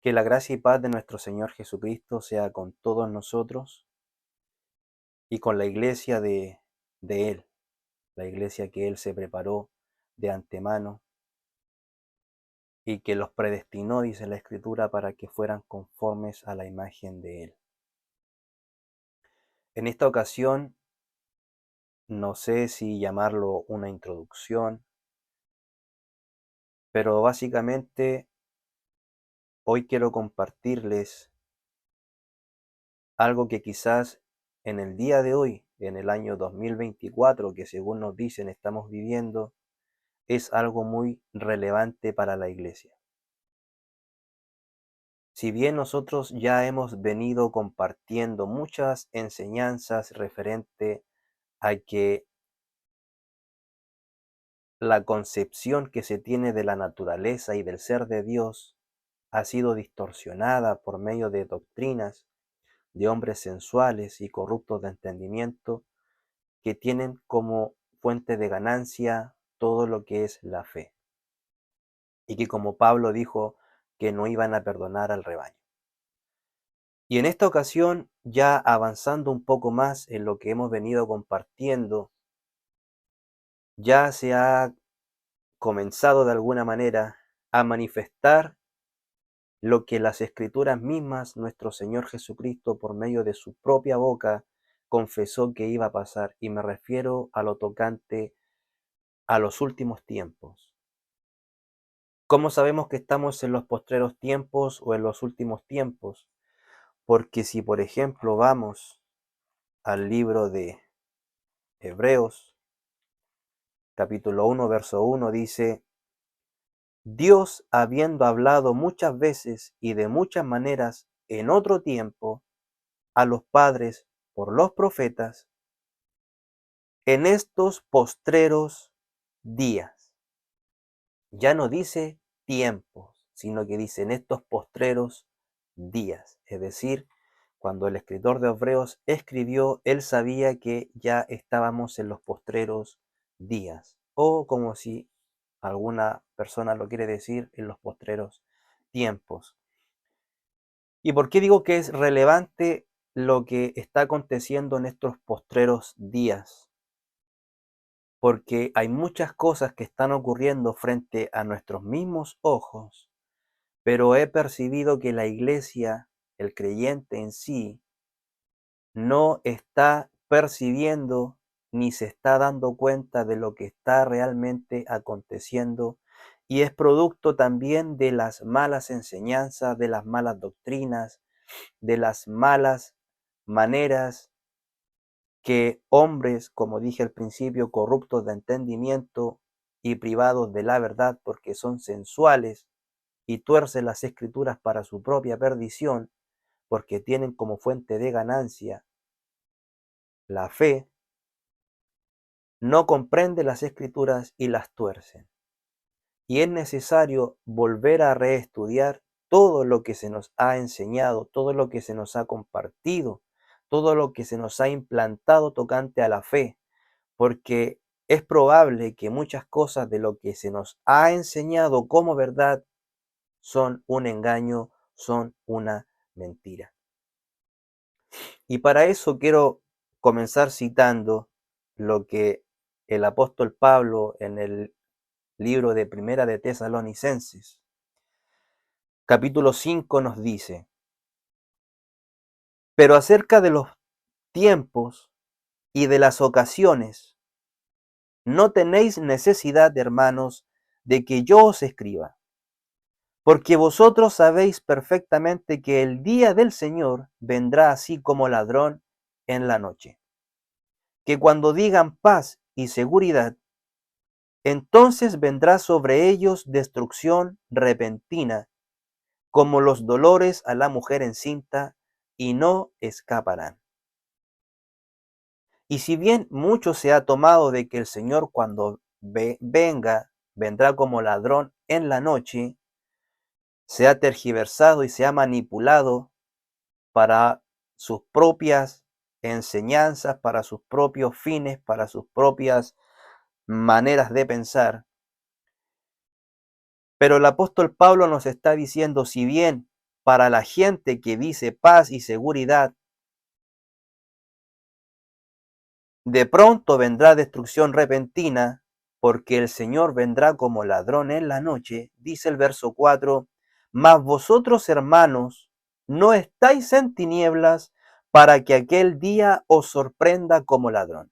Que la gracia y paz de nuestro Señor Jesucristo sea con todos nosotros y con la iglesia de Él, la iglesia que Él se preparó de antemano y que los predestinó, dice la Escritura, para que fueran conformes a la imagen de Él. En esta ocasión, no sé si llamarlo una introducción, pero básicamente hoy quiero compartirles algo que quizás en el día de hoy, en el año 2024, que según nos dicen estamos viviendo, es algo muy relevante para la iglesia. Si bien nosotros ya hemos venido compartiendo muchas enseñanzas referente a que la concepción que se tiene de la naturaleza y del ser de Dios ha sido distorsionada por medio de doctrinas de hombres sensuales y corruptos de entendimiento que tienen como fuente de ganancia todo lo que es la fe. Y que como Pablo dijo, que no iban a perdonar al rebaño. Y en esta ocasión, ya avanzando un poco más en lo que hemos venido compartiendo, ya se ha comenzado de alguna manera a manifestar lo que las Escrituras mismas, nuestro Señor Jesucristo, por medio de su propia boca, confesó que iba a pasar. Y me refiero a lo tocante a los últimos tiempos. ¿Cómo sabemos que estamos en los postreros tiempos o en los últimos tiempos? Porque si, por ejemplo, vamos al libro de Hebreos, capítulo 1, verso 1, dice: Dios, habiendo hablado muchas veces y de muchas maneras en otro tiempo a los padres por los profetas, en estos postreros días. Ya no dice tiempos, sino que dice en estos postreros días. Es decir, cuando el escritor de Hebreos escribió, él sabía que ya estábamos en los postreros días, o como si alguna persona lo quiere decir, en los postreros tiempos. ¿Y por qué digo que es relevante lo que está aconteciendo en estos postreros días? Porque hay muchas cosas que están ocurriendo frente a nuestros mismos ojos, pero he percibido que la iglesia, el creyente en sí, no está percibiendo ni se está dando cuenta de lo que está realmente aconteciendo, y es producto también de las malas enseñanzas, de las malas doctrinas, de las malas maneras que hombres, como dije al principio, corruptos de entendimiento y privados de la verdad porque son sensuales y tuercen las escrituras para su propia perdición, porque tienen como fuente de ganancia la fe, no comprende las escrituras y las tuercen. Y es necesario volver a reestudiar todo lo que se nos ha enseñado, todo lo que se nos ha compartido, todo lo que se nos ha implantado tocante a la fe, porque es probable que muchas cosas de lo que se nos ha enseñado como verdad son un engaño, son una mentira. Y para eso quiero comenzar citando lo que el apóstol Pablo en el libro de Primera de Tesalonicenses, capítulo 5 nos dice: pero acerca de los tiempos y de las ocasiones, no tenéis necesidad, hermanos, de que yo os escriba, porque vosotros sabéis perfectamente que el día del Señor vendrá así como ladrón en la noche, que cuando digan paz y seguridad, entonces vendrá sobre ellos destrucción repentina, como los dolores a la mujer encinta, y no escaparán. Y si bien mucho se ha tomado de que el Señor cuando venga, vendrá como ladrón en la noche, se ha tergiversado y se ha manipulado para sus propias enseñanzas, para sus propios fines, para sus propias maneras de pensar. Pero el apóstol Pablo nos está diciendo, si bien para la gente que dice paz y seguridad, de pronto vendrá destrucción repentina, porque el Señor vendrá como ladrón en la noche, dice el verso 4, mas vosotros, hermanos, no estáis en tinieblas para que aquel día os sorprenda como ladrón.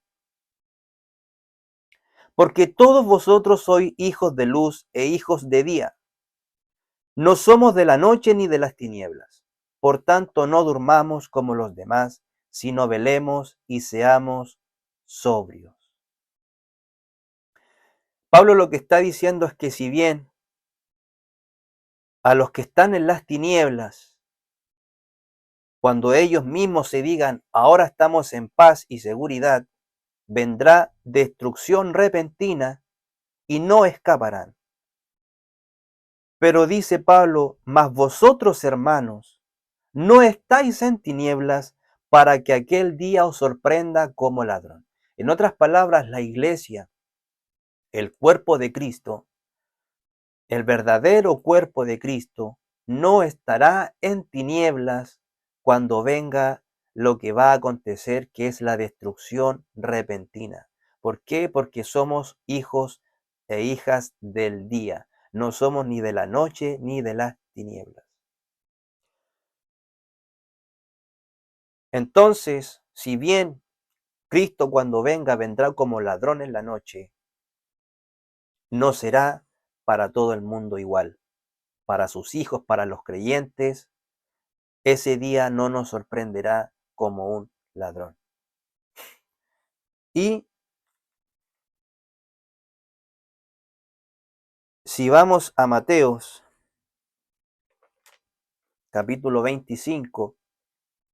Porque todos vosotros sois hijos de luz e hijos de día. No somos de la noche ni de las tinieblas. Por tanto, no durmamos como los demás, sino velemos y seamos sobrios. Pablo lo que está diciendo es que si bien a los que están en las tinieblas, cuando ellos mismos se digan, ahora estamos en paz y seguridad, vendrá destrucción repentina y no escaparán. Pero dice Pablo, mas vosotros, hermanos, no estáis en tinieblas para que aquel día os sorprenda como ladrón. En otras palabras, la iglesia, el cuerpo de Cristo, el verdadero cuerpo de Cristo, no estará en tinieblas cuando venga lo que va a acontecer, que es la destrucción repentina. ¿Por qué? Porque somos hijos e hijas del día. No somos ni de la noche ni de las tinieblas. Entonces, si bien Cristo cuando venga vendrá como ladrón en la noche, no será para todo el mundo igual. Para sus hijos, para los creyentes, ese día no nos sorprenderá como un ladrón. Y si vamos a Mateos, capítulo 25,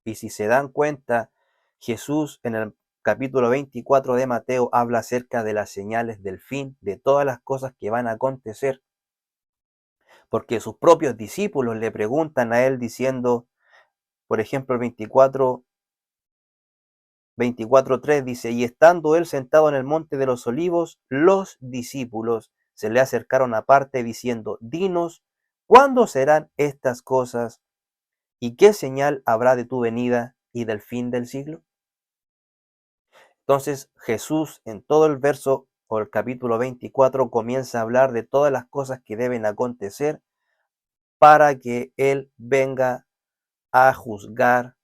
y si se dan cuenta, Jesús en el capítulo 24 de Mateo habla acerca de las señales del fin, de todas las cosas que van a acontecer, porque sus propios discípulos le preguntan a él diciendo, por ejemplo, el 24:3 dice, y estando él sentado en el monte de los olivos, los discípulos se le acercaron aparte diciendo, dinos, ¿cuándo serán estas cosas? ¿Y qué señal habrá de tu venida y del fin del siglo? Entonces Jesús en todo el verso o el capítulo 24 comienza a hablar de todas las cosas que deben acontecer para que Él venga a juzgar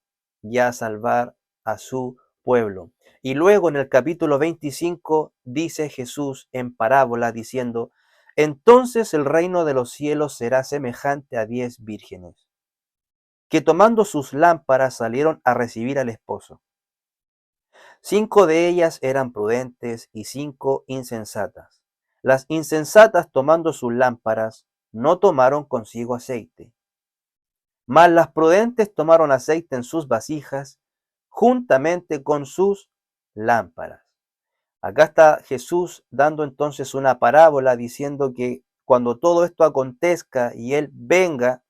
y a salvar a su pueblo. Y luego en el capítulo 25 dice Jesús en parábola diciendo, entonces el reino de los cielos será semejante a 10 vírgenes, que tomando sus lámparas salieron a recibir al esposo. 5 de ellas eran prudentes y 5 insensatas. Las insensatas tomando sus lámparas no tomaron consigo aceite, mas las prudentes tomaron aceite en sus vasijas juntamente con sus lámparas. Acá está Jesús dando entonces una parábola diciendo que cuando todo esto acontezca y Él venga,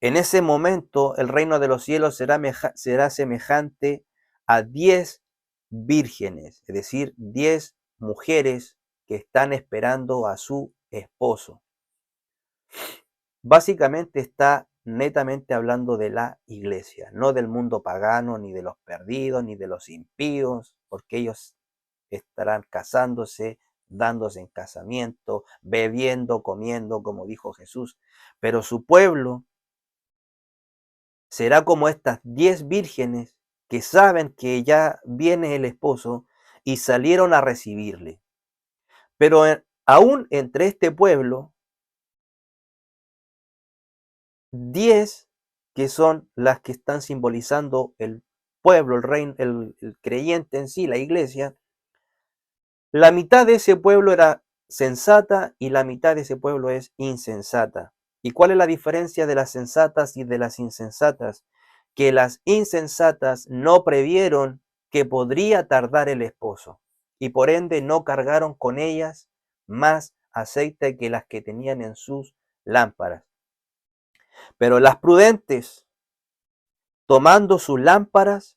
en ese momento el reino de los cielos será semejante a 10 vírgenes, es decir, 10 mujeres que están esperando a su esposo. Básicamente está netamente hablando de la iglesia, no del mundo pagano, ni de los perdidos, ni de los impíos, porque ellos estarán casándose, dándose en casamiento, bebiendo, comiendo, como dijo Jesús. Pero su pueblo será como estas 10 vírgenes que saben que ya viene el esposo y salieron a recibirle. Pero aún entre este pueblo, 10 que son las que están simbolizando el pueblo, el reino, el creyente en sí, la iglesia, la mitad de ese pueblo era sensata y la mitad de ese pueblo es insensata. ¿Y cuál es la diferencia de las sensatas y de las insensatas? Que las insensatas no previeron que podría tardar el esposo y por ende no cargaron con ellas más aceite que las que tenían en sus lámparas. Pero las prudentes, tomando sus lámparas,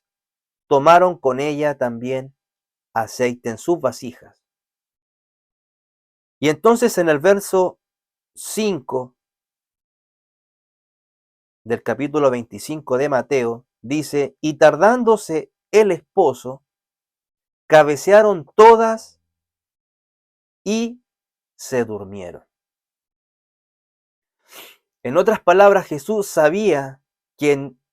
tomaron con ella también aceite en sus vasijas. Y entonces en el verso 5 del capítulo 25 de Mateo, dice, y tardándose el esposo, cabecearon todas y se durmieron. En otras palabras, Jesús sabía que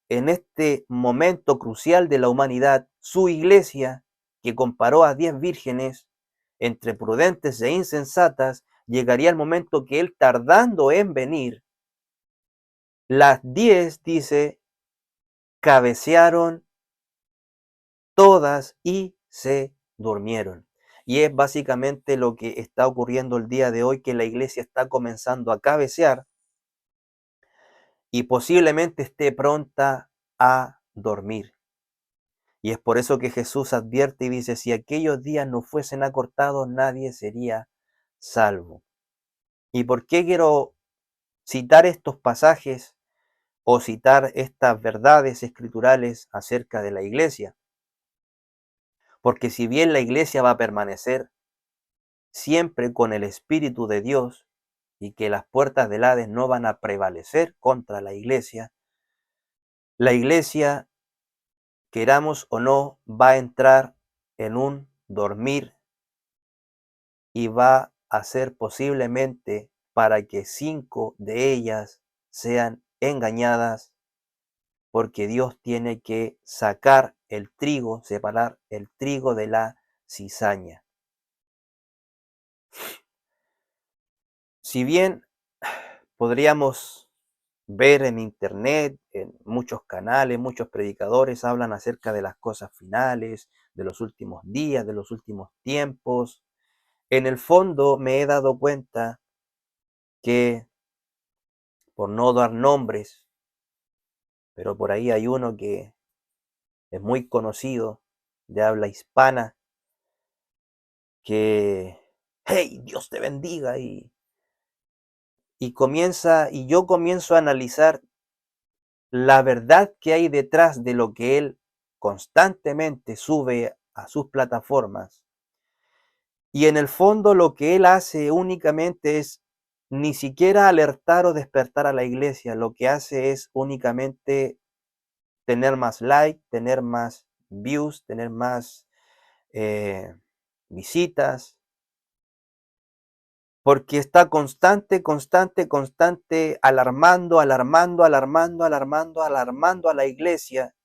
en este momento crucial de la humanidad, su iglesia, que comparó a 10 vírgenes, entre prudentes e insensatas, llegaría el momento que él, tardando en venir, las 10, dice, cabecearon todas y se durmieron. Y es básicamente lo que está ocurriendo el día de hoy, que la iglesia está comenzando a cabecear y posiblemente esté pronta a dormir. Y es por eso que Jesús advierte y dice, si aquellos días no fuesen acortados, nadie sería salvo. ¿Y por qué quiero citar estos pasajes o citar estas verdades escriturales acerca de la iglesia? Porque si bien la iglesia va a permanecer siempre con el Espíritu de Dios y que las puertas del Hades no van a prevalecer contra la iglesia, queramos o no, va a entrar en un dormir y va a ser posiblemente para que 5 de ellas sean engañadas, porque Dios tiene que sacar el trigo, separar el trigo de la cizaña. Si bien podríamos ver en internet, en muchos canales, muchos predicadores hablan acerca de las cosas finales, de los últimos días, de los últimos tiempos, en el fondo me he dado cuenta que, por no dar nombres, pero por ahí hay uno que es muy conocido, de habla hispana, que, hey, Dios te bendiga, y yo comienzo a analizar la verdad que hay detrás de lo que él constantemente sube a sus plataformas. Y en el fondo lo que él hace únicamente es ni siquiera alertar o despertar a la iglesia, lo que hace es únicamente tener más like, tener más views, tener más visitas, porque está constante, alarmando a la iglesia,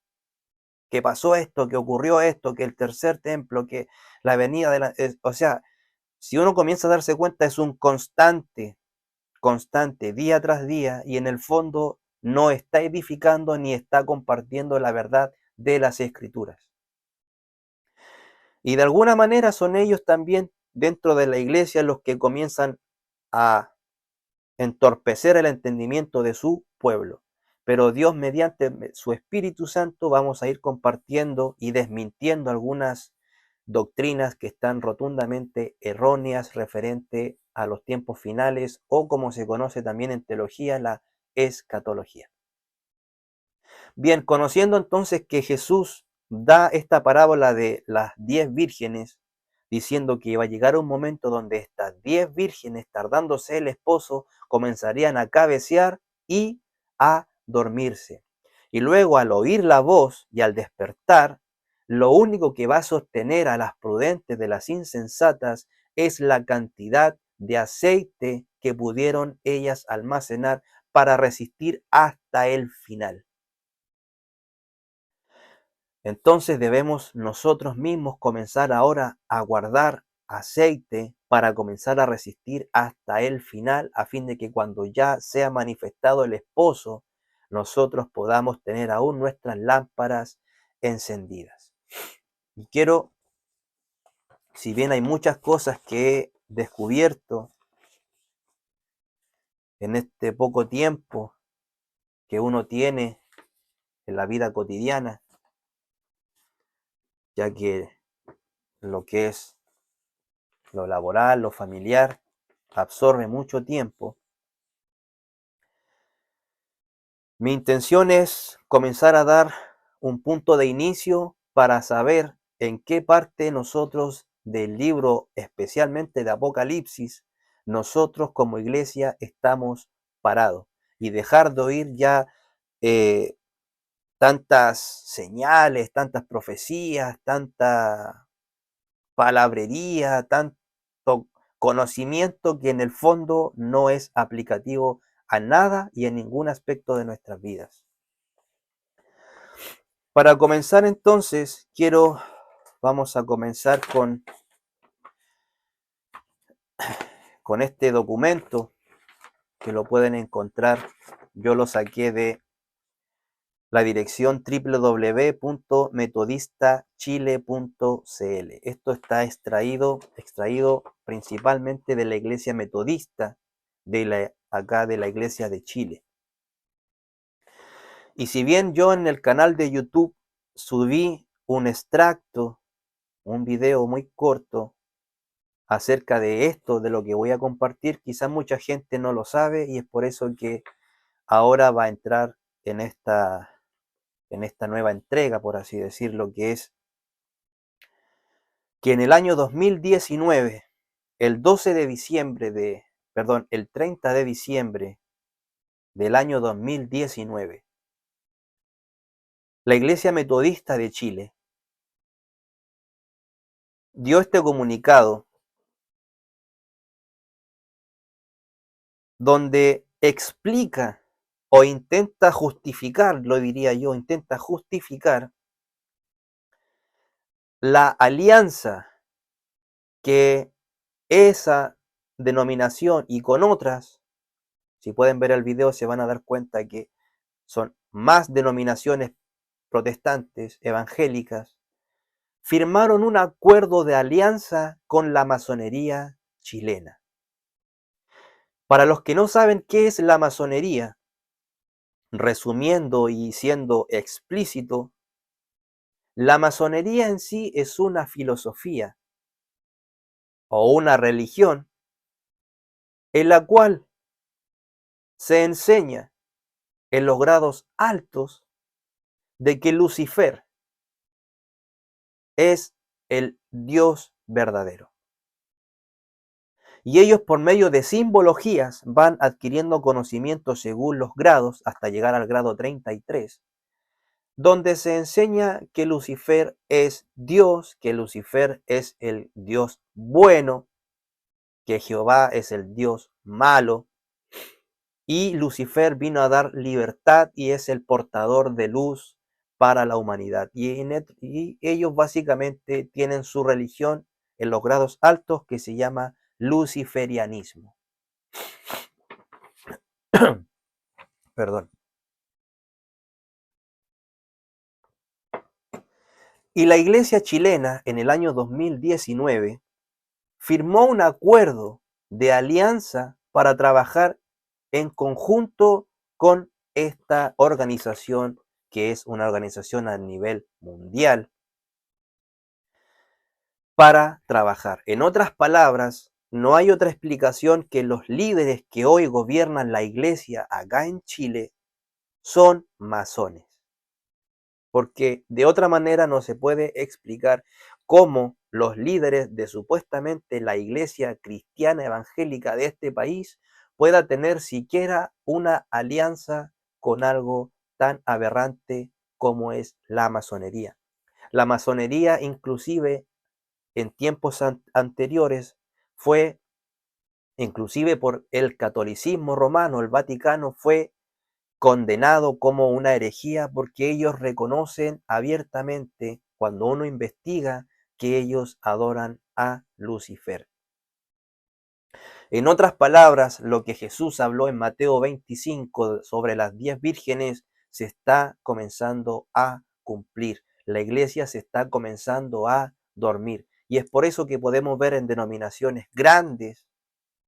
que pasó esto, que ocurrió esto, que el tercer templo, que la venida de la... o sea, si uno comienza a darse cuenta, es un constante, día tras día, y en el fondo no está edificando ni está compartiendo la verdad de las Escrituras. Y de alguna manera son ellos también dentro de la iglesia los que comienzan a entorpecer el entendimiento de su pueblo. Pero Dios, mediante su Espíritu Santo, vamos a ir compartiendo y desmintiendo algunas doctrinas que están rotundamente erróneas referente a los tiempos finales, o como se conoce también en teología, la escatología. Bien, conociendo entonces que Jesús da esta parábola de las 10 vírgenes, diciendo que iba a llegar un momento donde estas 10 vírgenes, tardándose el esposo, comenzarían a cabecear y a dormirse. Y luego, al oír la voz y al despertar, lo único que va a sostener a las prudentes de las insensatas es la cantidad de aceite que pudieron ellas almacenar para resistir hasta el final. Entonces debemos nosotros mismos comenzar ahora a guardar aceite para comenzar a resistir hasta el final, a fin de que cuando ya sea manifestado el esposo, nosotros podamos tener aún nuestras lámparas encendidas. Y quiero, si bien hay muchas cosas que he descubierto en este poco tiempo que uno tiene en la vida cotidiana, ya que lo que es lo laboral, lo familiar, absorbe mucho tiempo. Mi intención es comenzar a dar un punto de inicio para saber en qué parte nosotros del libro, especialmente de Apocalipsis, nosotros como iglesia estamos parados, y dejar de oír ya eh, tantas señales, tantas profecías, tanta palabrería, tanto conocimiento que en el fondo no es aplicativo a nada y en ningún aspecto de nuestras vidas. Para comenzar entonces, vamos a comenzar con este documento que lo pueden encontrar. Yo lo saqué de la dirección www.metodistachile.cl. Esto está extraído principalmente de la iglesia metodista acá de la iglesia de Chile. Y si bien yo en el canal de YouTube subí un extracto, un video muy corto acerca de esto, de lo que voy a compartir, quizás mucha gente no lo sabe y es por eso que ahora va a entrar en esta nueva entrega, por así decirlo, que es que en el año 2019, el 30 de diciembre del año 2019, la Iglesia Metodista de Chile dio este comunicado donde explica o intenta justificar, lo diría yo, intenta justificar la alianza que esa denominación y con otras, si pueden ver el video se van a dar cuenta que son más denominaciones protestantes, evangélicas, firmaron un acuerdo de alianza con la masonería chilena. Para los que no saben qué es la masonería, resumiendo y siendo explícito, la masonería en sí es una filosofía o una religión en la cual se enseña en los grados altos de que Lucifer es el Dios verdadero. Y ellos por medio de simbologías van adquiriendo conocimiento según los grados hasta llegar al grado 33, donde se enseña que Lucifer es Dios, que Lucifer es el Dios bueno, que Jehová es el Dios malo, y Lucifer vino a dar libertad y es el portador de luz para la humanidad. Y ellos básicamente tienen su religión en los grados altos que se llama luciferianismo. Perdón. Y la iglesia chilena en el año 2019 firmó un acuerdo de alianza para trabajar en conjunto con esta organización, que es una organización a nivel mundial, para trabajar. En otras palabras, no hay otra explicación que los líderes que hoy gobiernan la iglesia acá en Chile son masones. Porque de otra manera no se puede explicar cómo los líderes de supuestamente la iglesia cristiana evangélica de este país pueda tener siquiera una alianza con algo tan aberrante como es la masonería. La masonería inclusive en tiempos anteriores fue, inclusive por el catolicismo romano, el Vaticano fue condenado como una herejía porque ellos reconocen abiertamente cuando uno investiga que ellos adoran a Lucifer. En otras palabras, lo que Jesús habló en Mateo 25 sobre las 10 vírgenes se está comenzando a cumplir. La iglesia se está comenzando a dormir. Y es por eso que podemos ver en denominaciones grandes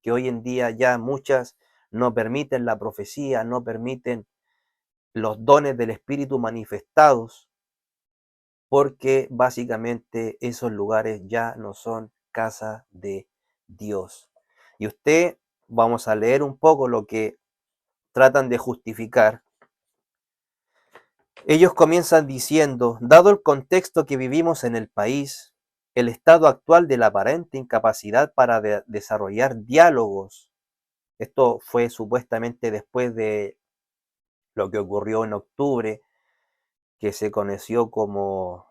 que hoy en día ya muchas no permiten la profecía, no permiten los dones del Espíritu manifestados, porque básicamente esos lugares ya no son casa de Dios. Y vamos a leer un poco lo que tratan de justificar. Ellos comienzan diciendo, dado el contexto que vivimos en el país, el estado actual de la aparente incapacidad para desarrollar diálogos, esto fue supuestamente después de lo que ocurrió en octubre, que se conoció como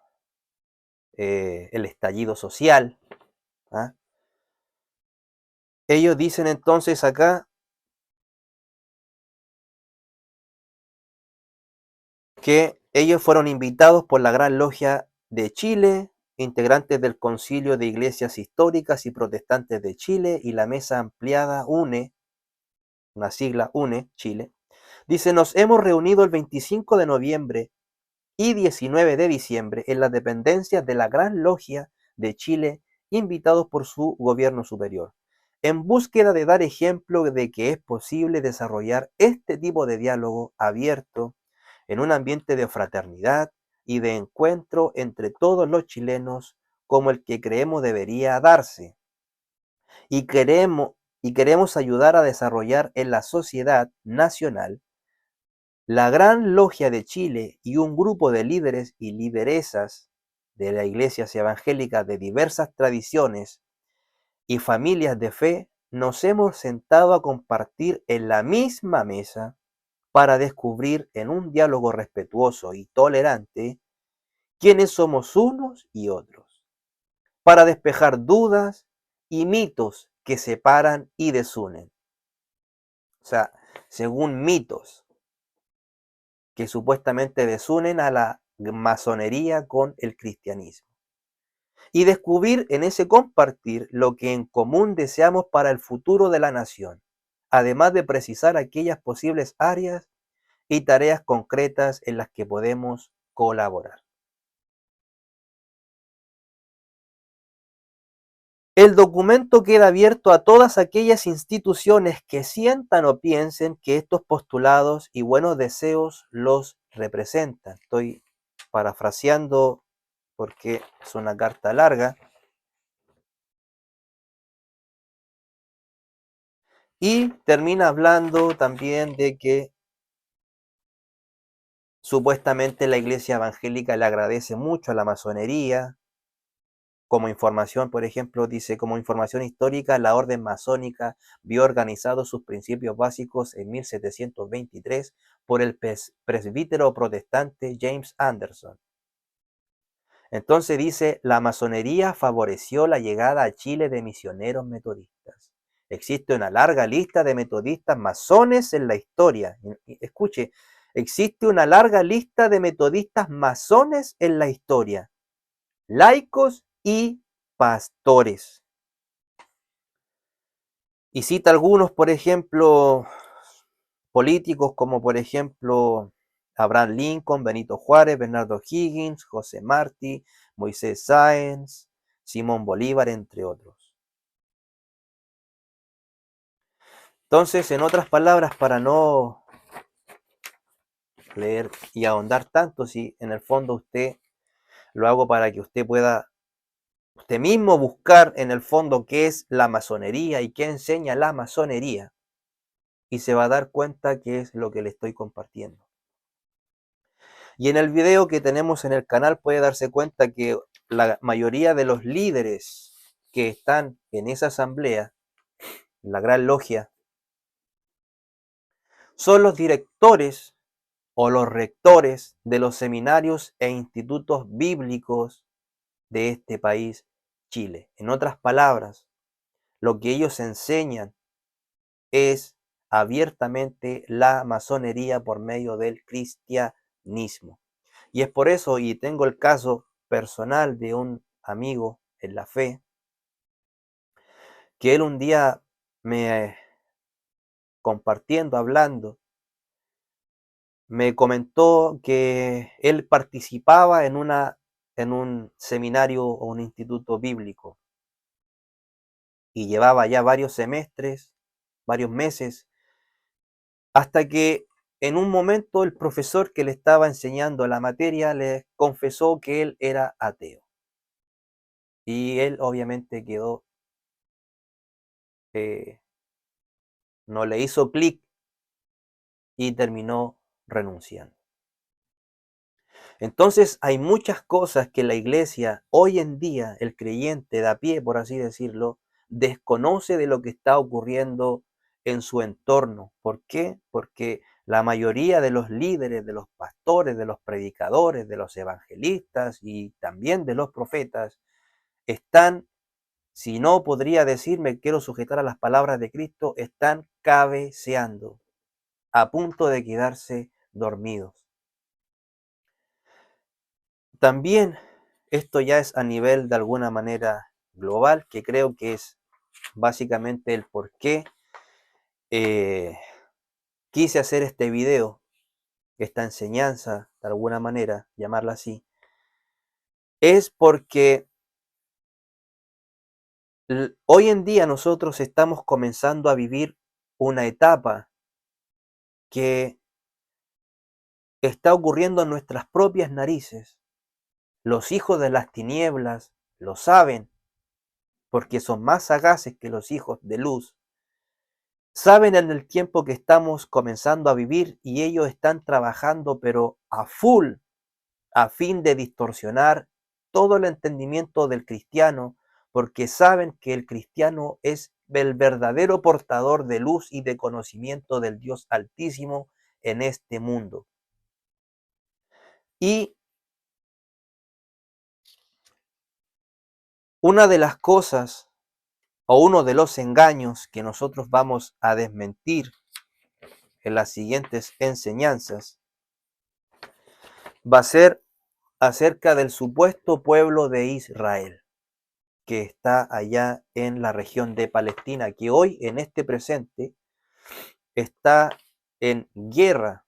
el estallido social. ¿Ah? Ellos dicen entonces acá que ellos fueron invitados por la Gran Logia de Chile, integrantes del Concilio de Iglesias Históricas y Protestantes de Chile y la Mesa Ampliada UNE, una sigla UNE, Chile. Dice, nos hemos reunido el 25 de noviembre y 19 de diciembre en las dependencias de la Gran Logia de Chile, invitados por su gobierno superior, en búsqueda de dar ejemplo de que es posible desarrollar este tipo de diálogo abierto en un ambiente de fraternidad y de encuentro entre todos los chilenos como el que creemos debería darse. Y queremos ayudar a desarrollar en la sociedad nacional la Gran Logia de Chile y un grupo de líderes y lideresas de las iglesias evangélicas de diversas tradiciones y familias de fe nos hemos sentado a compartir en la misma mesa para descubrir en un diálogo respetuoso y tolerante quiénes somos unos y otros, para despejar dudas y mitos que separan y desunen. O sea, según mitos que supuestamente desunen a la masonería con el cristianismo. Y descubrir en ese compartir lo que en común deseamos para el futuro de la nación, además de precisar aquellas posibles áreas y tareas concretas en las que podemos colaborar. El documento queda abierto a todas aquellas instituciones que sientan o piensen que estos postulados y buenos deseos los representan. Estoy parafraseando porque es una carta larga. Y termina hablando también de que supuestamente la iglesia evangélica le agradece mucho a la masonería. Como información, por ejemplo, dice, como información histórica, la orden masónica vio organizados sus principios básicos en 1723 por el presbítero protestante James Anderson. Entonces dice, la masonería favoreció la llegada a Chile de misioneros metodistas. Existe una larga lista de metodistas masones en la historia. Escuche, existe una larga lista de metodistas masones en la historia, laicos y pastores. Y cita algunos, por ejemplo, políticos como por ejemplo Abraham Lincoln, Benito Juárez, Bernardo Higgins, José Martí, Moisés Sáenz, Simón Bolívar, entre otros. Entonces, en otras palabras, para no leer y ahondar tanto, si en el fondo usted lo hago para que usted pueda usted mismo buscar en el fondo qué es la masonería y qué enseña la masonería, y se va a dar cuenta qué es lo que le estoy compartiendo. Y en el video que tenemos en el canal puede darse cuenta que la mayoría de los líderes que están en esa asamblea, en la Gran Logia, son los directores o los rectores de los seminarios e institutos bíblicos de este país, Chile. En otras palabras, lo que ellos enseñan es abiertamente la masonería por medio del cristianismo. Y es por eso, y tengo el caso personal de un amigo en la fe, que él un día me compartiendo, hablando, me comentó que él participaba en un seminario o un instituto bíblico y llevaba ya varios semestres, varios meses, hasta que en un momento el profesor que le estaba enseñando la materia le confesó que él era ateo. Y él obviamente quedó, eh, no le hizo clic y terminó renunciando. Entonces hay muchas cosas que la iglesia hoy en día, el creyente de a pie, por así decirlo, desconoce de lo que está ocurriendo en su entorno. ¿Por qué? Porque La mayoría de los líderes, de los pastores, de los predicadores, de los evangelistas y también de los profetas están, si no podría decirme, quiero sujetar a las palabras de Cristo, están cabeceando, a punto de quedarse dormidos. También esto ya es a nivel de alguna manera global, que creo que es básicamente el por qué quise hacer este video, esta enseñanza, de alguna manera, llamarla así, es porque hoy en día nosotros estamos comenzando a vivir una etapa que está ocurriendo en nuestras propias narices. Los hijos de las tinieblas lo saben, porque son más sagaces que los hijos de luz. Saben en el tiempo que estamos comenzando a vivir y ellos están trabajando pero a full a fin de distorsionar todo el entendimiento del cristiano, porque saben que el cristiano es el verdadero portador de luz y de conocimiento del Dios Altísimo en este mundo. Y una de las cosas o uno de los engaños que nosotros vamos a desmentir en las siguientes enseñanzas va a ser acerca del supuesto pueblo de Israel, que está allá en la región de Palestina, que hoy en este presente está en guerra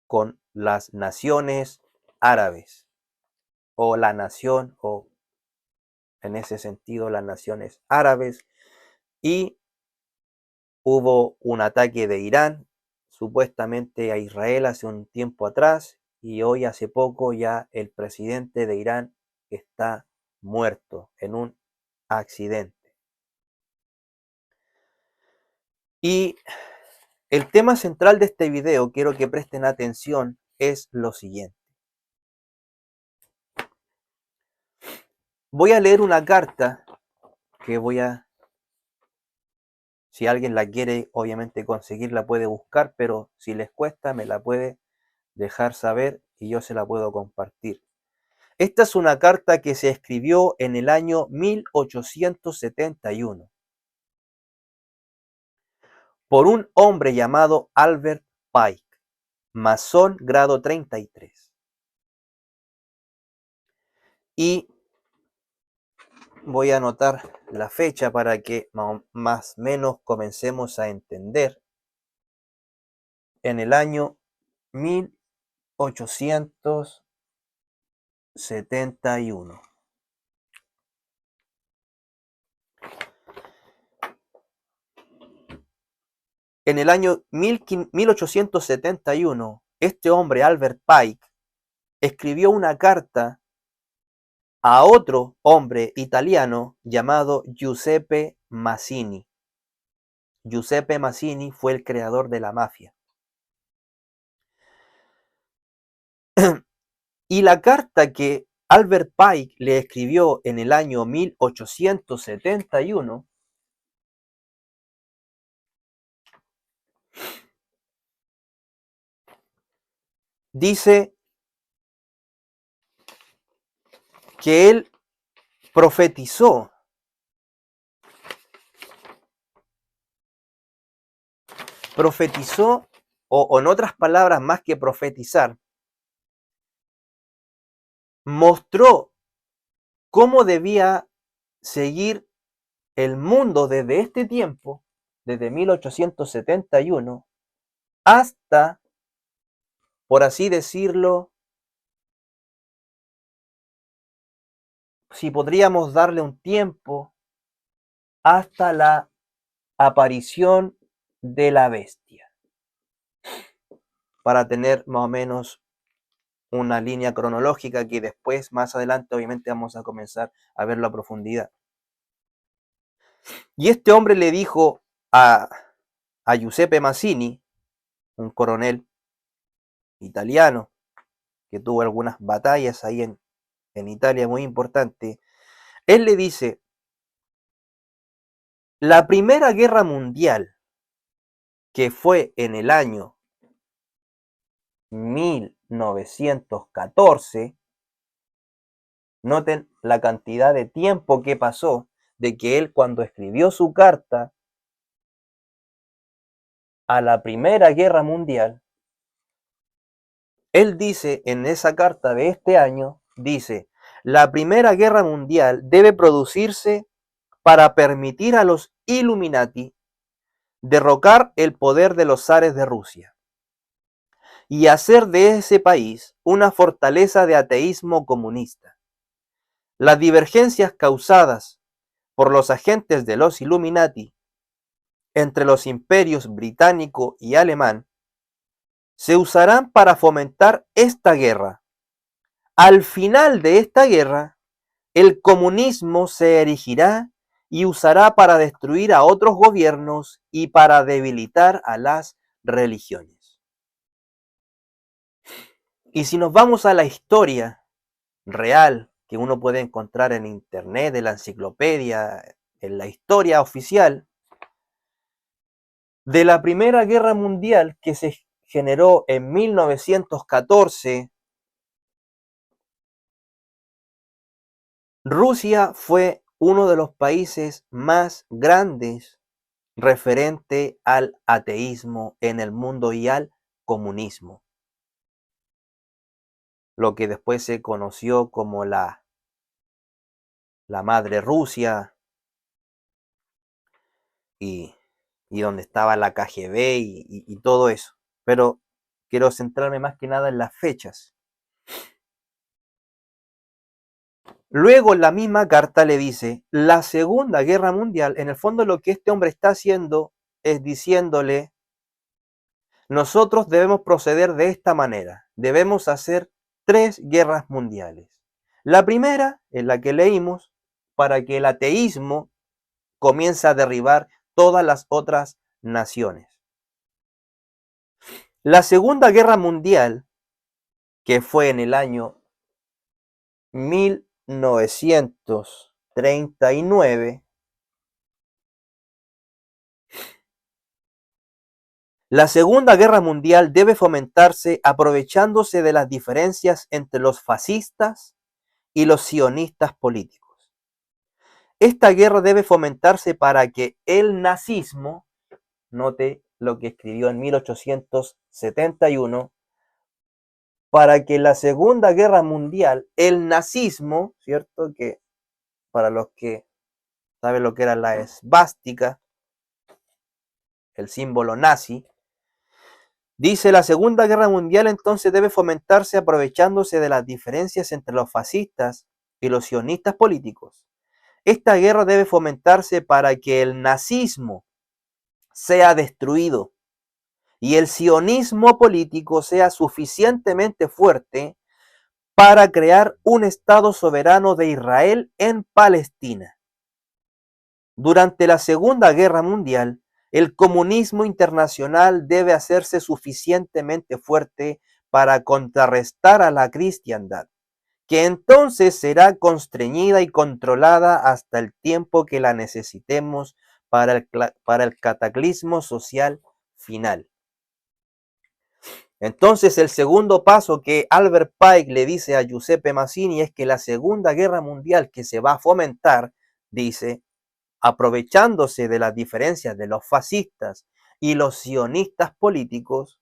con las naciones árabes, o la nación, o en ese sentido las naciones árabes, y hubo un ataque de Irán supuestamente a Israel hace un tiempo atrás, y hoy hace poco ya el presidente de Irán está muerto en un accidente. Y el tema central de este video, quiero que presten atención, es lo siguiente. Voy a leer una carta que si alguien la quiere, obviamente conseguir, la puede buscar, pero si les cuesta, me la puede dejar saber y yo se la puedo compartir. Esta es una carta que se escribió en el año 1871 por un hombre llamado Albert Pike, masón grado 33. Y voy a anotar la fecha para que más o menos comencemos a entender. En el año 1871. En el año 1871, este hombre, Albert Pike, escribió una carta a otro hombre italiano llamado Giuseppe Mazzini. Giuseppe Mazzini fue el creador de la mafia. Y la carta que Albert Pike le escribió en el año 1871 dice que él profetizó o en otras palabras, más que profetizar, mostró cómo debía seguir el mundo desde este tiempo, desde 1871, hasta, por así decirlo, si podríamos darle un tiempo, hasta la aparición de la bestia, para tener más o menos una línea cronológica que después, más adelante, obviamente vamos a comenzar a verlo a profundidad. Y este hombre le dijo a Giuseppe Mazzini, un coronel italiano que tuvo algunas batallas ahí en Italia muy importantes, él le dice: la Primera Guerra Mundial que fue en el año 1914, noten la cantidad de tiempo que pasó de que él, cuando escribió su carta a la Primera Guerra Mundial, él dice en esa carta de este año, dice: la Primera Guerra Mundial debe producirse para permitir a los Illuminati derrocar el poder de los zares de Rusia y hacer de ese país una fortaleza de ateísmo comunista. Las divergencias causadas por los agentes de los Illuminati entre los imperios británico y alemán se usarán para fomentar esta guerra. Al final de esta guerra, el comunismo se erigirá y usará para destruir a otros gobiernos y para debilitar a las religiones. Y si nos vamos a la historia real que uno puede encontrar en internet, en la enciclopedia, en la historia oficial, de la Primera Guerra Mundial que se generó en 1914, Rusia fue uno de los países más grandes referente al ateísmo en el mundo y al comunismo, lo que después se conoció como la Madre Rusia y donde estaba la KGB y todo eso. Pero quiero centrarme más que nada en las fechas. Luego en la misma carta le dice, la Segunda Guerra Mundial, en el fondo lo que este hombre está haciendo es diciéndole, nosotros debemos proceder de esta manera, debemos hacer 3 guerras mundiales. La primera, en la que leímos, para que el ateísmo comience a derribar todas las otras naciones. La Segunda Guerra Mundial, que fue en el año 1939, la Segunda Guerra Mundial debe fomentarse aprovechándose de las diferencias entre los fascistas y los sionistas políticos. Esta guerra debe fomentarse para que el nazismo, note lo que escribió en 1871, para que la Segunda Guerra Mundial, el nazismo, ¿cierto? Que para los que saben lo que era la esvástica, el símbolo nazi, dice, la Segunda Guerra Mundial entonces debe fomentarse aprovechándose de las diferencias entre los fascistas y los sionistas políticos. Esta guerra debe fomentarse para que el nazismo sea destruido y el sionismo político sea suficientemente fuerte para crear un Estado soberano de Israel en Palestina. Durante la Segunda Guerra Mundial, el comunismo internacional debe hacerse suficientemente fuerte para contrarrestar a la cristiandad, que entonces será constreñida y controlada hasta el tiempo que la necesitemos para el cataclismo social final. Entonces, el segundo paso que Albert Pike le dice a Giuseppe Mazzini es que la Segunda Guerra Mundial que se va a fomentar, dice, aprovechándose de las diferencias de los fascistas y los sionistas políticos,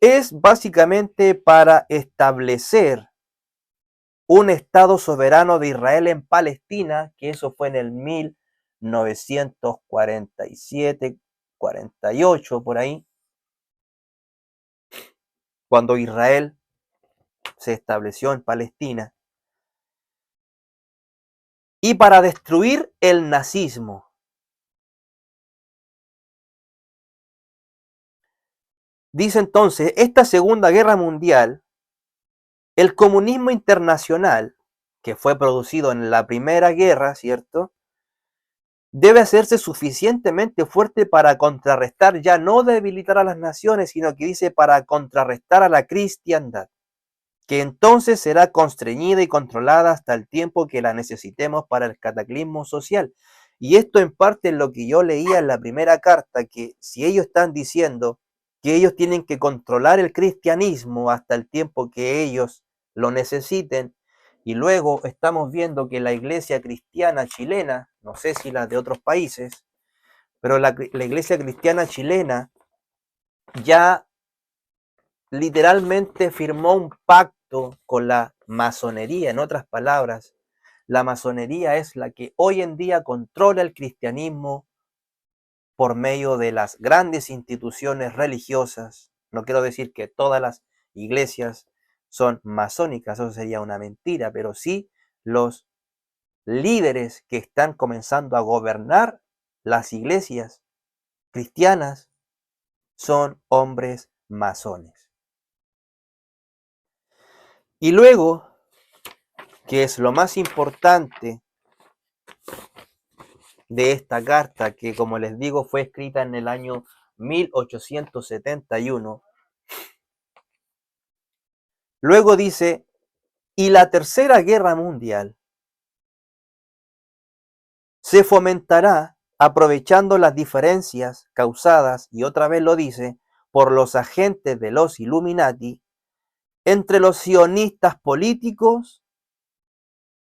es básicamente para establecer un Estado soberano de Israel en Palestina, que eso fue en el 1947, 48, por ahí, cuando Israel se estableció en Palestina, y para destruir el nazismo. Dice entonces, esta Segunda Guerra Mundial, el comunismo internacional, que fue producido en la Primera Guerra, ¿cierto?, debe hacerse suficientemente fuerte para contrarrestar, ya no debilitar a las naciones, sino que dice para contrarrestar a la cristiandad, que entonces será constreñida y controlada hasta el tiempo que la necesitemos para el cataclismo social. Y esto en parte es lo que yo leía en la primera carta, que si ellos están diciendo que ellos tienen que controlar el cristianismo hasta el tiempo que ellos lo necesiten, y luego estamos viendo que la iglesia cristiana chilena, no sé si la de otros países, pero la iglesia cristiana chilena ya literalmente firmó un pacto con la masonería. En otras palabras, la masonería es la que hoy en día controla el cristianismo por medio de las grandes instituciones religiosas. No quiero decir que todas las iglesias son masónicas, eso sería una mentira, pero sí los líderes que están comenzando a gobernar las iglesias cristianas son hombres masones. Y luego, que es lo más importante de esta carta, que como les digo fue escrita en el año 1871, luego dice, y la Tercera Guerra Mundial se fomentará aprovechando las diferencias causadas, y otra vez lo dice, por los agentes de los Illuminati entre los sionistas políticos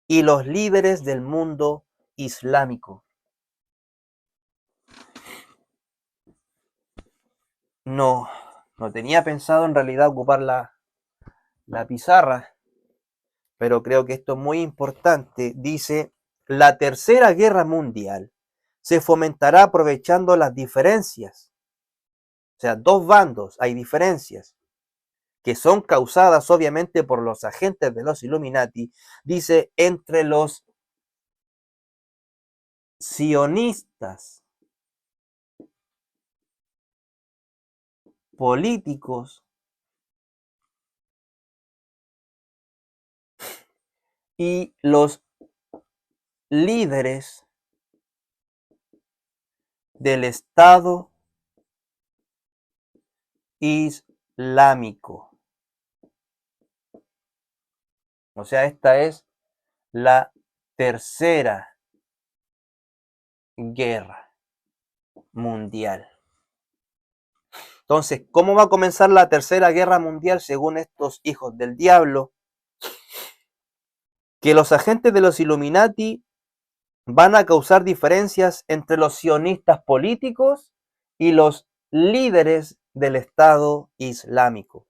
y los líderes del mundo islámico. No tenía pensado en realidad ocupar la pizarra, pero creo que esto es muy importante. Dice, la Tercera Guerra Mundial se fomentará aprovechando las diferencias. O sea, dos bandos, hay diferencias que son causadas obviamente por los agentes de los Illuminati, dice, entre los sionistas políticos y los líderes del Estado Islámico. O sea, esta es la Tercera Guerra Mundial. Entonces, ¿cómo va a comenzar la Tercera Guerra Mundial según estos hijos del diablo? Que los agentes de los Illuminati van a causar diferencias entre los sionistas políticos y los líderes del Estado Islámico.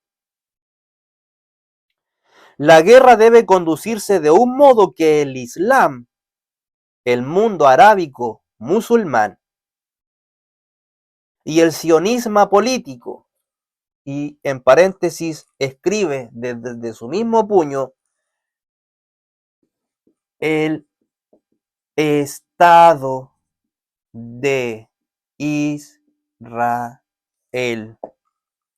La guerra debe conducirse de un modo que el Islam, el mundo arábico musulmán y el sionismo político, y en paréntesis escribe desde su mismo puño, el Estado de Israel. O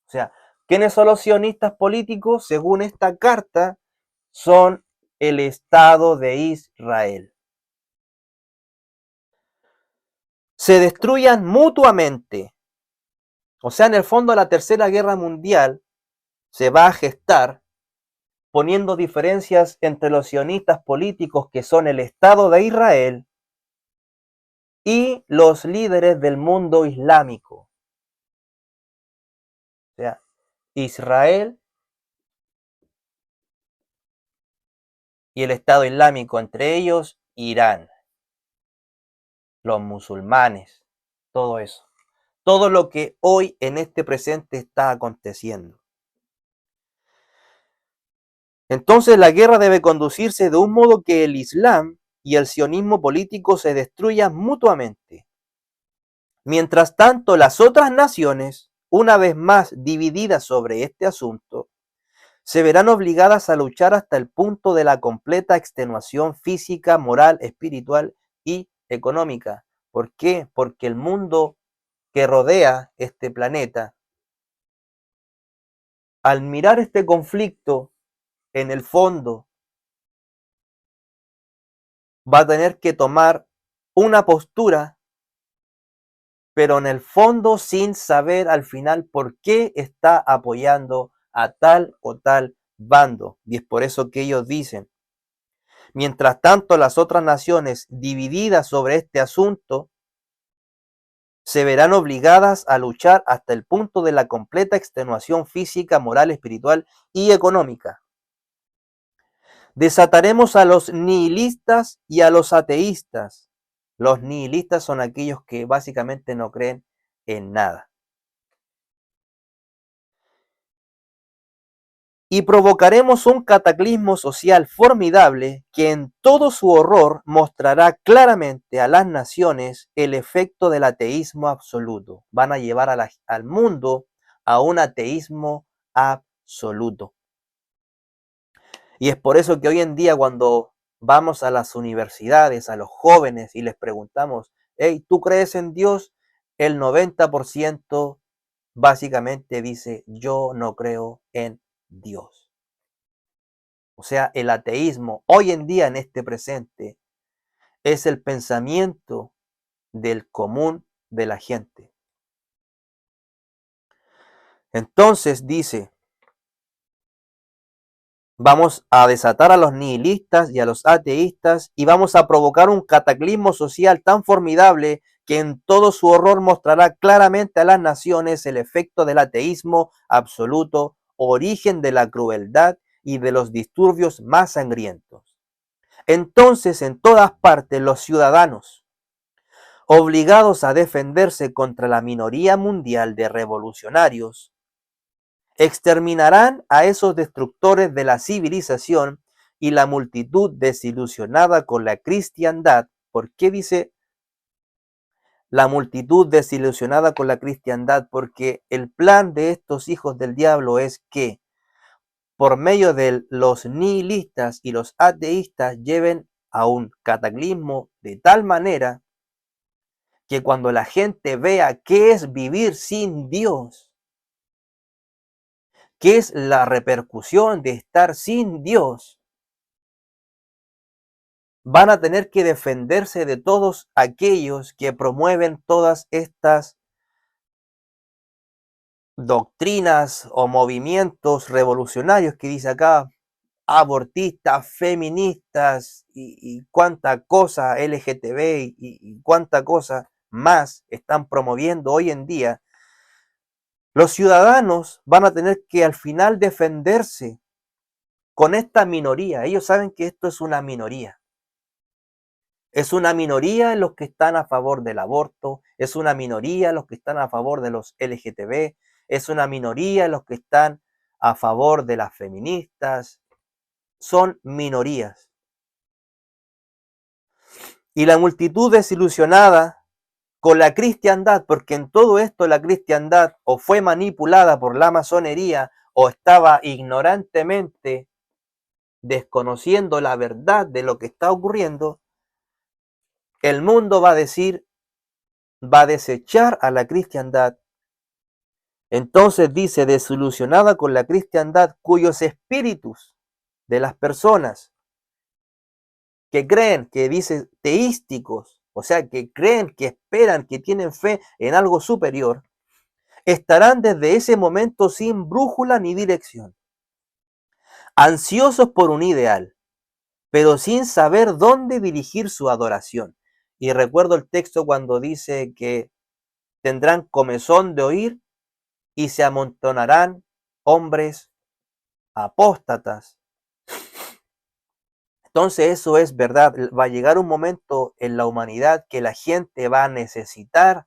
sea, ¿quiénes son los sionistas políticos? Según esta carta, son el Estado de Israel. Se destruyan mutuamente. O sea, en el fondo la Tercera Guerra Mundial se va a gestar poniendo diferencias entre los sionistas políticos, que son el Estado de Israel, y los líderes del mundo islámico. O sea, Israel y el Estado Islámico, entre ellos Irán, los musulmanes, todo eso. Todo lo que hoy en este presente está aconteciendo. Entonces la guerra debe conducirse de un modo que el Islam y el sionismo político se destruyan mutuamente. Mientras tanto, las otras naciones, una vez más divididas sobre este asunto, se verán obligadas a luchar hasta el punto de la completa extenuación física, moral, espiritual y económica. ¿Por qué? Porque el mundo que rodea este planeta, al mirar este conflicto, en el fondo va a tener que tomar una postura, pero en el fondo sin saber al final por qué está apoyando a tal o tal bando. Y es por eso que ellos dicen, Mientras tanto, las otras naciones divididas sobre este asunto se verán obligadas a luchar hasta el punto de la completa extenuación física, moral, espiritual y económica. Desataremos a los nihilistas y a los ateístas. Los nihilistas son aquellos que básicamente no creen en nada. Y provocaremos un cataclismo social formidable que en todo su horror mostrará claramente a las naciones el efecto del ateísmo absoluto. Van a llevar al mundo a un ateísmo absoluto. Y es por eso que hoy en día cuando vamos a las universidades, a los jóvenes y les preguntamos, hey, ¿tú crees en Dios? El 90% básicamente dice, yo no creo en Dios. O sea, el ateísmo hoy en día en este presente es el pensamiento del común de la gente. Entonces dice, vamos a desatar a los nihilistas y a los ateístas y vamos a provocar un cataclismo social tan formidable que en todo su horror mostrará claramente a las naciones el efecto del ateísmo absoluto, origen de la crueldad y de los disturbios más sangrientos. Entonces, en todas partes, los ciudadanos, obligados a defenderse contra la minoría mundial de revolucionarios, exterminarán a esos destructores de la civilización y la multitud desilusionada con la cristiandad. ¿Por qué dice la multitud desilusionada con la cristiandad? Porque el plan de estos hijos del diablo es que por medio de los nihilistas y los ateístas lleven a un cataclismo de tal manera que cuando la gente vea qué es vivir sin Dios, qué es la repercusión de estar sin Dios, van a tener que defenderse de todos aquellos que promueven todas estas doctrinas o movimientos revolucionarios que dice acá, abortistas, feministas y cuánta cosa LGTB y cuánta cosa más están promoviendo hoy en día. Los ciudadanos van a tener que al final defenderse con esta minoría. Ellos saben que esto es una minoría. Es una minoría los que están a favor del aborto, es una minoría los que están a favor de los LGTB, es una minoría los que están a favor de las feministas. Son minorías. Y la multitud desilusionada con la cristiandad, porque en todo esto la cristiandad o fue manipulada por la masonería o estaba ignorantemente desconociendo la verdad de lo que está ocurriendo, el mundo va a decir, va a desechar a la cristiandad. Entonces dice, desilusionada con la cristiandad, cuyos espíritus de las personas que creen, que dice teísticos, o sea, que creen, que esperan, que tienen fe en algo superior, estarán desde ese momento sin brújula ni dirección, ansiosos por un ideal, pero sin saber dónde dirigir su adoración. Y recuerdo el texto cuando dice que tendrán comezón de oír y se amontonarán hombres apóstatas. Entonces eso es verdad. Va a llegar un momento en la humanidad que la gente va a necesitar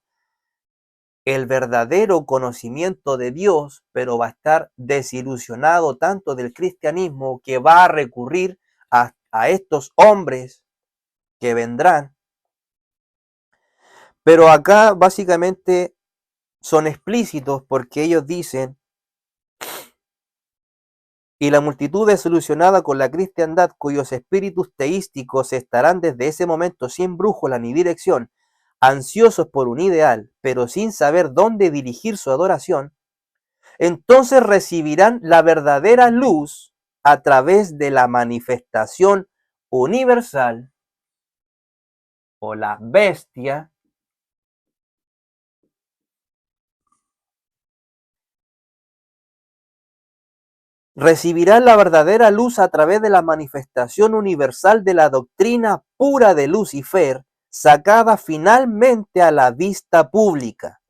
el verdadero conocimiento de Dios, pero va a estar desilusionado tanto del cristianismo que va a recurrir a estos hombres que vendrán. Pero acá básicamente son explícitos porque ellos dicen, y la multitud desilusionada con la cristiandad, cuyos espíritus teísticos estarán desde ese momento sin brújula ni dirección, ansiosos por un ideal, pero sin saber dónde dirigir su adoración, entonces recibirán la verdadera luz a través de la manifestación universal o la bestia recibirán la verdadera luz a través de la manifestación universal de la doctrina pura de Lucifer, sacada finalmente a la vista pública.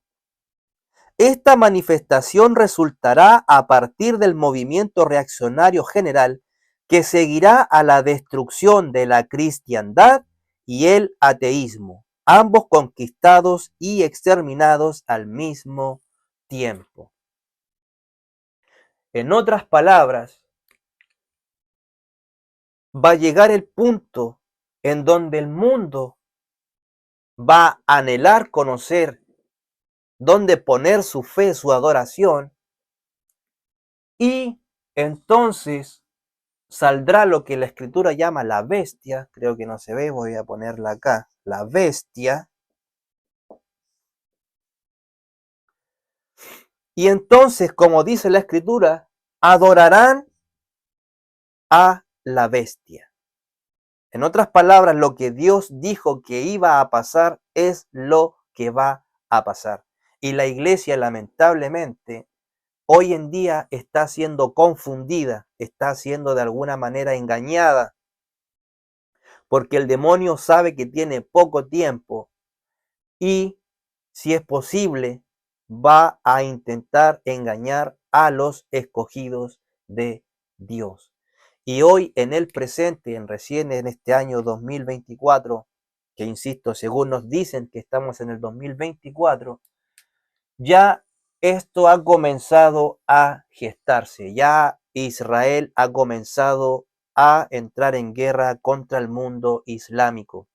Esta manifestación resultará a partir del movimiento reaccionario general que seguirá a la destrucción de la cristiandad y el ateísmo, ambos conquistados y exterminados al mismo tiempo. En otras palabras, va a llegar el punto en donde el mundo va a anhelar conocer dónde poner su fe, su adoración, y entonces saldrá lo que la escritura llama la bestia. Creo que no se ve, voy a ponerla acá, la bestia. Y entonces, como dice la escritura, adorarán a la bestia. En otras palabras, lo que Dios dijo que iba a pasar es lo que va a pasar. Y la iglesia, lamentablemente, hoy en día está siendo confundida, está siendo de alguna manera engañada, porque el demonio sabe que tiene poco tiempo y, si es posible, va a intentar engañar a los escogidos de Dios. Y hoy en el presente, recién en este año 2024, que insisto, según nos dicen que estamos en el 2024, ya esto ha comenzado a gestarse, ya Israel ha comenzado a entrar en guerra contra el mundo islámico.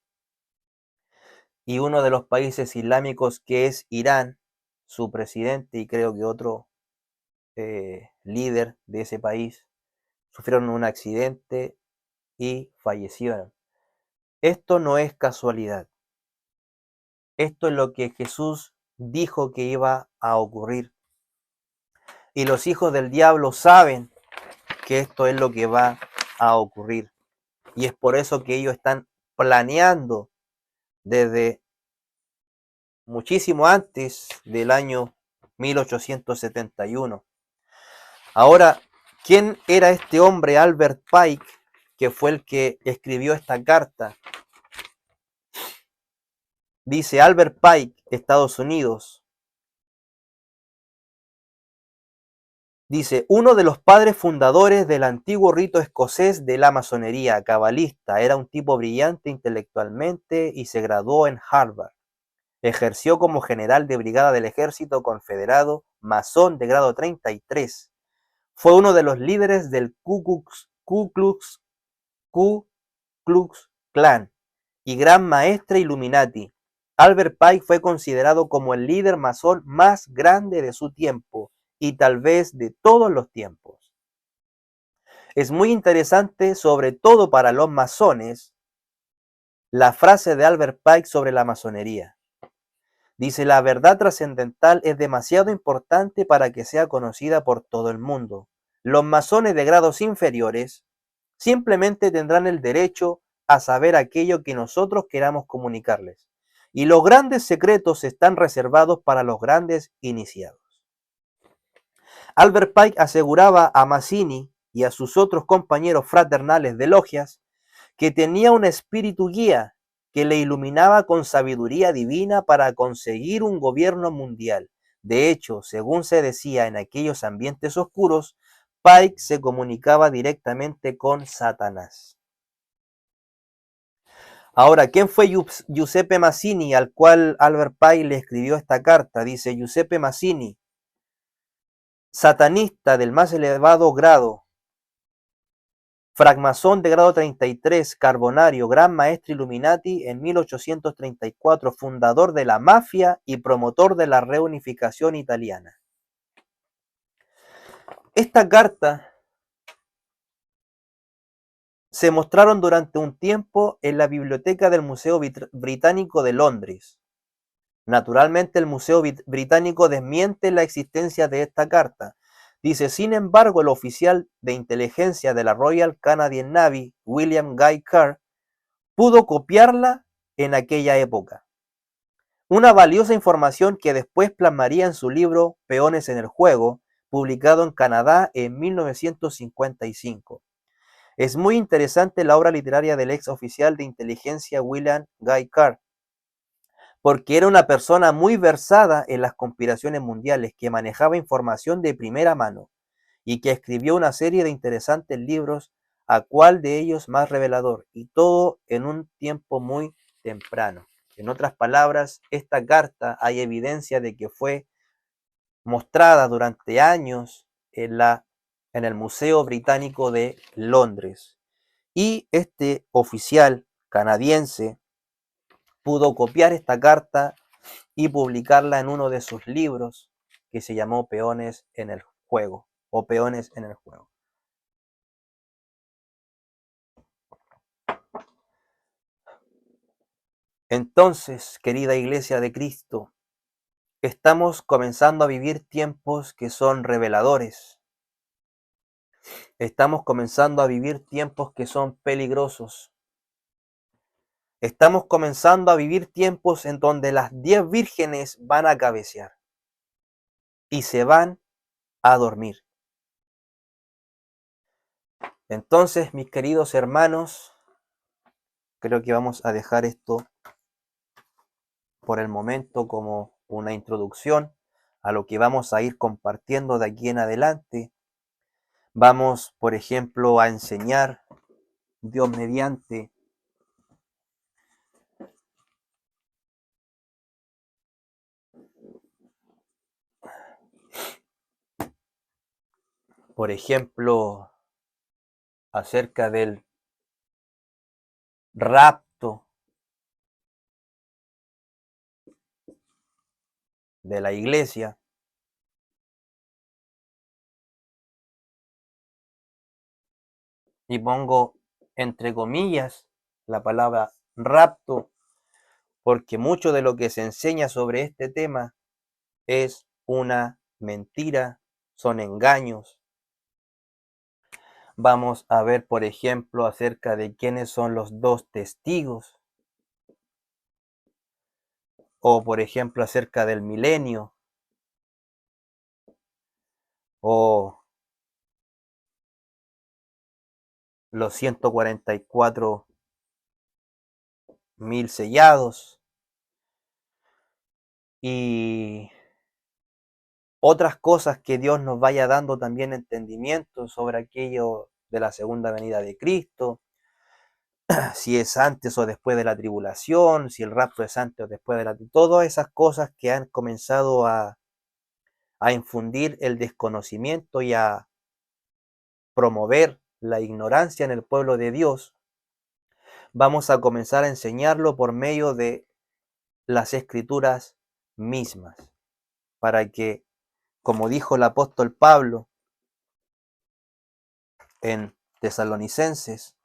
Y uno de los países islámicos, que es Irán, su presidente y creo que otro líder de ese país, sufrieron un accidente y fallecieron. Esto no es casualidad. Esto es lo que Jesús dijo que iba a ocurrir. Y los hijos del diablo saben que esto es lo que va a ocurrir. Y es por eso que ellos están planeando desde muchísimo antes del año 1871. Ahora, ¿quién era este hombre, Albert Pike, que fue el que escribió esta carta? Dice Albert Pike, Estados Unidos. Dice, uno de los padres fundadores del antiguo rito escocés de la masonería, cabalista, era un tipo brillante intelectualmente y se graduó en Harvard. Ejerció como general de brigada del ejército confederado, masón de grado 33. Fue uno de los líderes del Ku Klux Klan y gran maestre Illuminati. Albert Pike fue considerado como el líder masón más grande de su tiempo y tal vez de todos los tiempos. Es muy interesante, sobre todo para los masones, la frase de Albert Pike sobre la masonería. Dice, la verdad trascendental es demasiado importante para que sea conocida por todo el mundo. Los masones de grados inferiores simplemente tendrán el derecho a saber aquello que nosotros queramos comunicarles. Y los grandes secretos están reservados para los grandes iniciados. Albert Pike aseguraba a Mazzini y a sus otros compañeros fraternales de logias que tenía un espíritu guía que le iluminaba con sabiduría divina para conseguir un gobierno mundial. De hecho, según se decía en aquellos ambientes oscuros, Pike se comunicaba directamente con Satanás. Ahora, ¿quién fue Giuseppe Mazzini, al cual Albert Pike le escribió esta carta? Dice, Giuseppe Mazzini, satanista del más elevado grado, francmasón de grado 33, carbonario, gran maestro Illuminati en 1834, fundador de la mafia y promotor de la reunificación italiana. Esta carta se mostraron durante un tiempo en la biblioteca del Museo Británico de Londres. Naturalmente, el Museo Británico desmiente la existencia de esta carta. Dice, sin embargo, el oficial de inteligencia de la Royal Canadian Navy, William Guy Carr, pudo copiarla en aquella época. Una valiosa información que después plasmaría en su libro Peones en el juego, publicado en Canadá en 1955. Es muy interesante la obra literaria del ex oficial de inteligencia William Guy Carr, porque era una persona muy versada en las conspiraciones mundiales, que manejaba información de primera mano y que escribió una serie de interesantes libros, a cuál de ellos más revelador, y todo en un tiempo muy temprano. En otras palabras, esta carta hay evidencia de que fue mostrada durante años en el Museo Británico de Londres. Y este oficial canadiense pudo copiar esta carta y publicarla en uno de sus libros, que se llamó Peones en el Juego, o Peones en el Juego. Entonces, querida Iglesia de Cristo, estamos comenzando a vivir tiempos que son reveladores. Estamos comenzando a vivir tiempos que son peligrosos. Estamos comenzando a vivir tiempos en donde las 10 vírgenes van a cabecear y se van a dormir. Entonces, mis queridos hermanos, creo que vamos a dejar esto por el momento como una introducción a lo que vamos a ir compartiendo de aquí en adelante. Vamos, por ejemplo, a enseñar, Dios mediante, por ejemplo, acerca del rapto de la iglesia. Y pongo entre comillas la palabra rapto, porque mucho de lo que se enseña sobre este tema es una mentira, son engaños. Vamos a ver, por ejemplo, acerca de quiénes son los dos testigos, o por ejemplo, acerca del milenio, o los 144.000 sellados, y otras cosas que Dios nos vaya dando también entendimiento sobre aquello de la segunda venida de Cristo, si es antes o después de la tribulación, si el rapto es antes o después de todas esas cosas que han comenzado a infundir el desconocimiento y a promover la ignorancia en el pueblo de Dios. Vamos a comenzar a enseñarlo por medio de las escrituras mismas, para que, como dijo el apóstol Pablo en Tesalonicenses,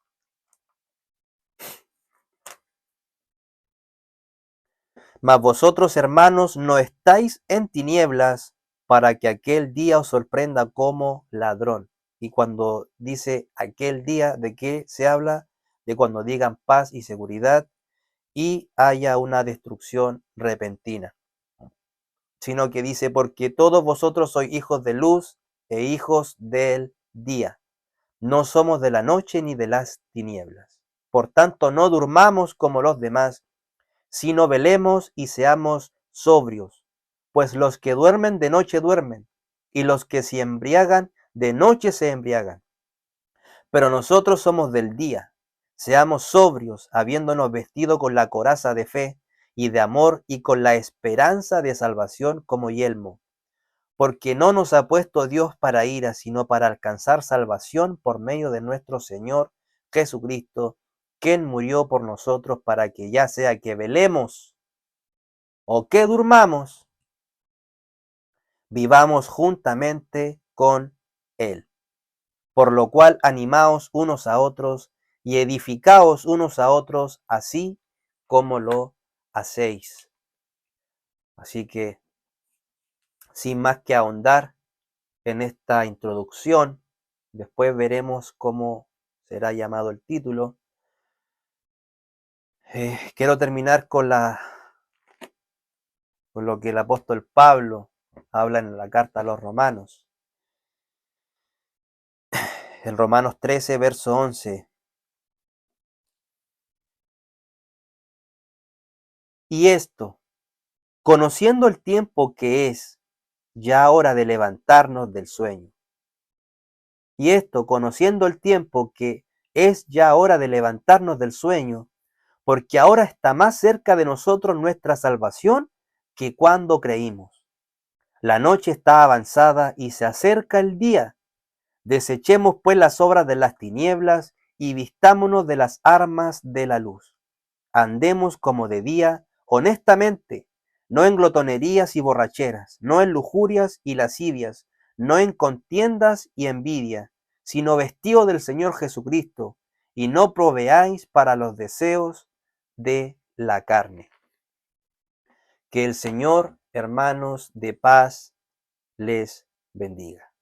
mas vosotros, hermanos, no estáis en tinieblas, para que aquel día os sorprenda como ladrón. Y cuando dice aquel día, ¿de qué se habla? De cuando digan paz y seguridad y haya una destrucción repentina. Sino que dice, porque todos vosotros sois hijos de luz e hijos del día. No somos de la noche ni de las tinieblas. Por tanto, no durmamos como los demás, sino velemos y seamos sobrios. Pues los que duermen de noche duermen, y los que se embriagan de noche se embriagan. Pero nosotros somos del día. Seamos sobrios, habiéndonos vestido con la coraza de fe y de amor y con la esperanza de salvación como yelmo. Porque no nos ha puesto Dios para ira, sino para alcanzar salvación por medio de nuestro Señor Jesucristo, quien murió por nosotros, para que ya sea que velemos o que durmamos, vivamos juntamente con Él. Por lo cual animaos unos a otros y edificaos unos a otros, así como lo hacéis. Así que, sin más que ahondar en esta introducción, después veremos cómo será llamado el título. Quiero terminar con lo que el apóstol Pablo habla en la carta a los romanos. En Romanos 13, verso 11. Y esto, conociendo el tiempo que es ya hora de levantarnos del sueño. Y esto, conociendo el tiempo que es ya hora de levantarnos del sueño, porque ahora está más cerca de nosotros nuestra salvación que cuando creímos. La noche está avanzada y se acerca el día. Desechemos pues las obras de las tinieblas y vistámonos de las armas de la luz. Andemos como de día, honestamente, no en glotonerías y borracheras, no en lujurias y lascivias, no en contiendas y envidia, sino vestido del Señor Jesucristo, y no proveáis para los deseos de la carne. Que el Señor, hermanos, de paz les bendiga.